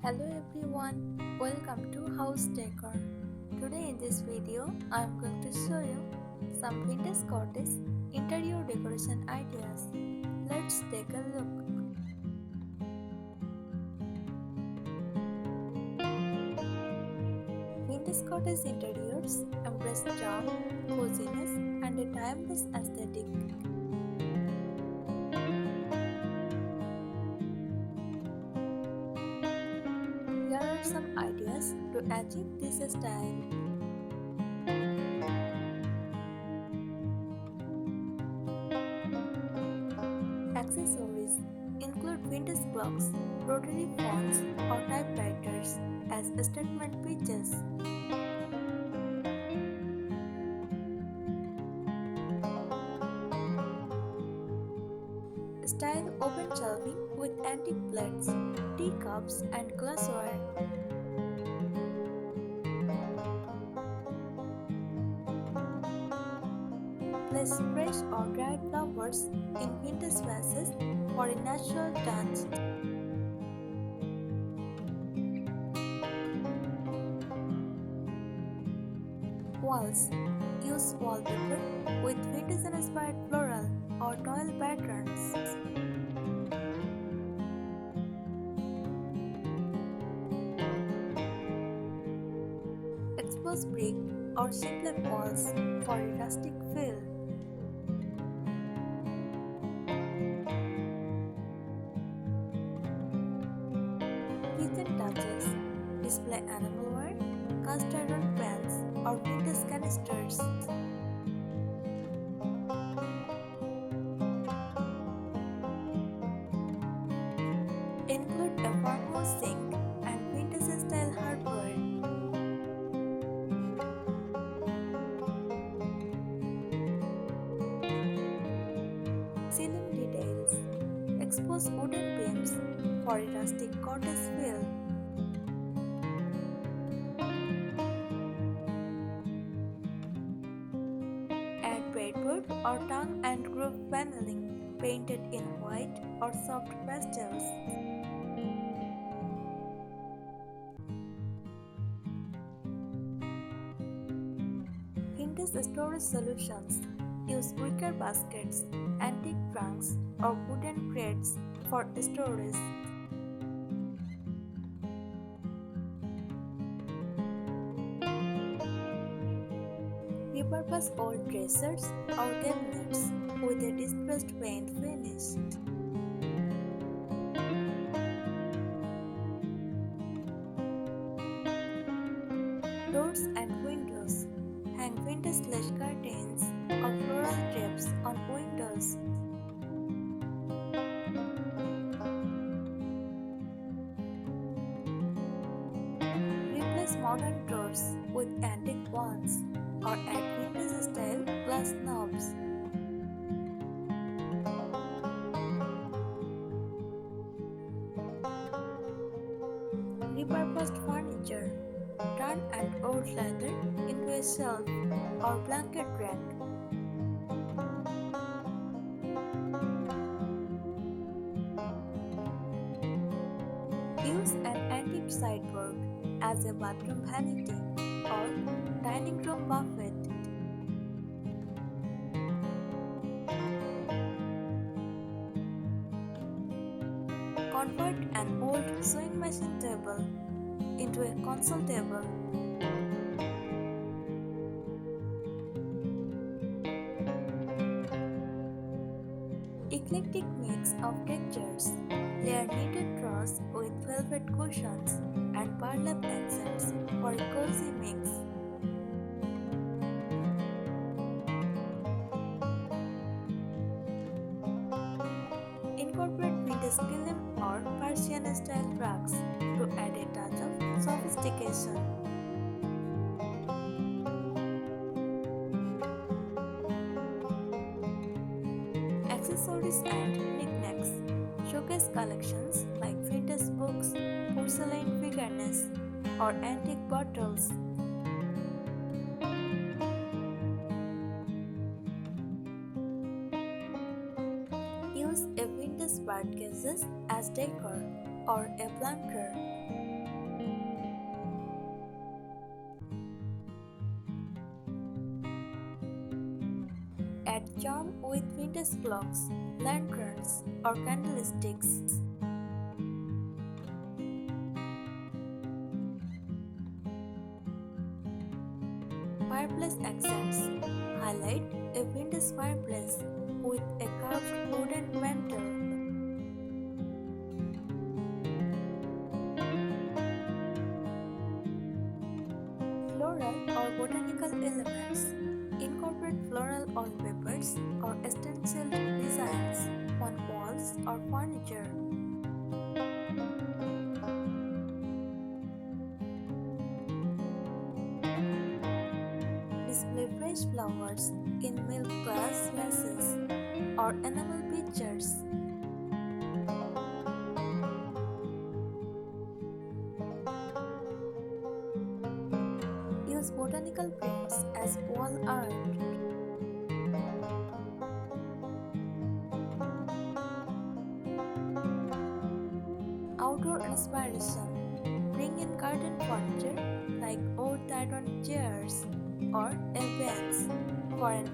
Hello everyone, welcome to House Decor. Today in this video, I am going to show you some vintage cottage interior decoration ideas. Let's take a look. Vintage cottage interiors embrace charm, coziness, and a timeless aesthetic. Here are some ideas to achieve this style. Accessories include vintage clocks, rotary phones, or typewriters as statement pieces. Style open shelving with antique plates, teacups, and glassware. Place fresh or dried flowers in vintage vases for a natural touch. Walls. Use wallpaper with vintage-inspired floral or tile patterns. Exposed brick or simple walls for a rustic feel. Kitchen touches. Display animalware, cast iron pans, or vintage canisters. Include a farmhouse sink and vintage-style hardware. Ceiling details. Expose wooden beams for a rustic cottage feel. Add breadboard or tongue and groove paneling painted in white or soft pastels. Vintage storage solutions. Use wicker baskets, antique trunks, or wooden crates for storage. Repurpose old dressers or cabinets with a distressed paint finish. Doors and windows. Hang vintage lace curtains or floral drapes on windows. Replace modern doors with antique ones or add vintage-style glass knobs. Repurposed furniture. Turn an old leather into a shelf or blanket rack. Use an antique sideboard as a bathroom vanity or dining room buffet. Convert an old sewing machine table into a console table. Eclectic mix of textures. Layer knitted drawers with velvet cushions and burlap accents for a cozy mix. Incorporate vintage kilim or Persian style rugs to add a touch of sophistication. Accessories and knickknacks. Showcase collections like vintage books, porcelain figurines, or antique bottles. Use a vintage bird cases as decor or a planter. charm with vintage clocks, lanterns, or candlesticks. Fireplace accents highlight a vintage fireplace with a carved wooden mantle. Floral or botanical elements incorporate floral wallpapers or stenciled designs on walls or furniture. Display fresh flowers in milk glass vases or enamel pitchers. Use botanical prints as wall art. Outdoor inspiration. Bring in garden furniture like old divan chairs or a bench for an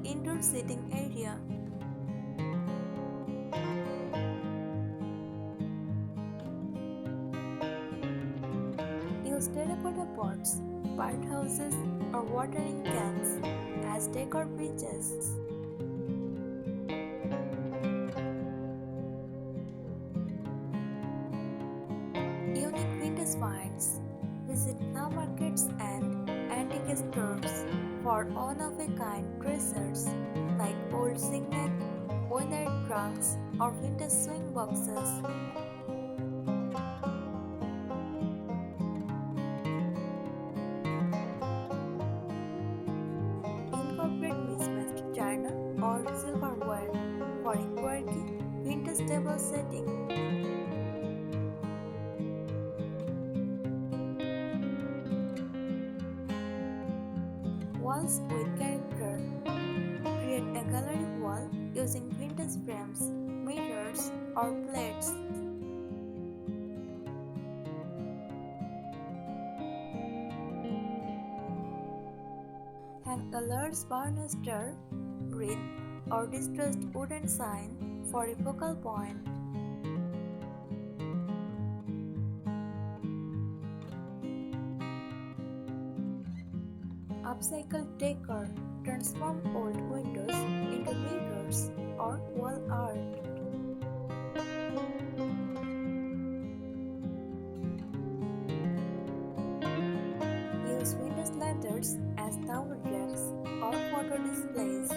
indoor sitting area. Use terracotta pots, birdhouses, or watering cans as decor pieces. Unique vintage finds. Visit flea markets and antique stores for one-of-a-kind treasures like old signet, weathered trunks, or vintage swing boxes. Incorporate mismatched china or silverware for a quirky vintage table setting. Walls with character. Create a gallery wall using vintage frames, mirrors, or plates. Hang a large banister, wreath, or distressed wooden sign for a focal point. Upcycle decor. Transform old windows into mirrors or wall art. Use vintage leathers as towel racks or photo displays.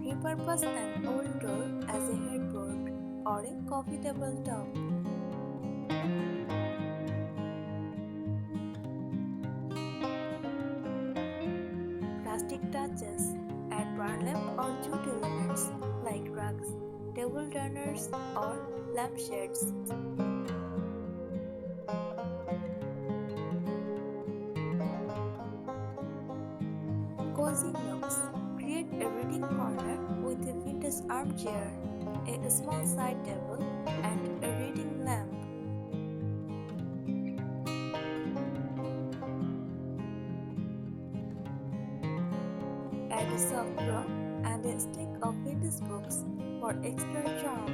Repurpose an old door as a headboard or a coffee tabletop. Rustic touches. Add burlap or jute elements like rugs, table turners, or lampshades. Cozy nooks. Create a reading corner with a vintage armchair, a small side table, and a reading lamp. Add a soft drawer and a stack of vintage books for extra charm.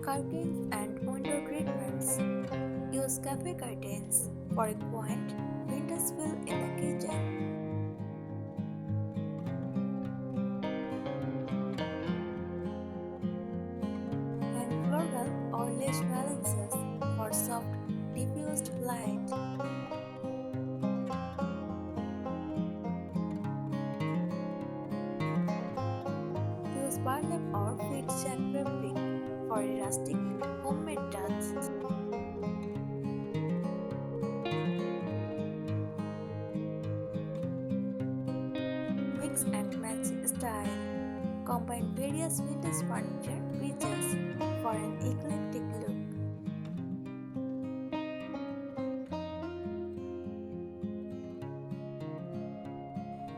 Curtains and window treatments. Use cafe curtains for a quaint vintage feel in the kitchen. Hang floral or lace balances for soft, diffused light. Use burlap or fleet check fabric for a rustic, homemade touch. Mix and match style. Combine various vintage furniture pieces for an eclectic look.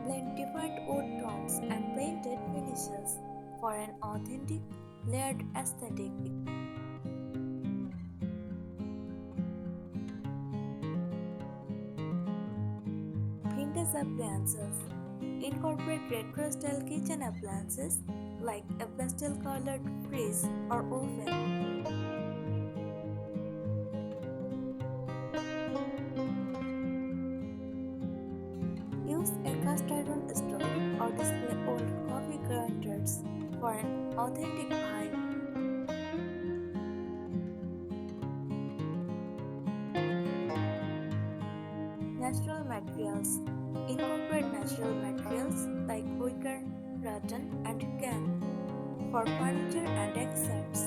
Blend different wood tones and painted finishes for an authentic, layered aesthetic. Vintage appliances incorporate retro-style kitchen appliances like a pastel-colored fridge or oven. Use a cast iron stove or display old coffee grinders for an authentic vibe. Natural materials incorporate natural materials like wicker, rattan, and can for furniture and accents.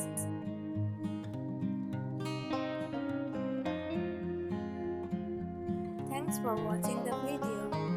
Thanks for watching the video.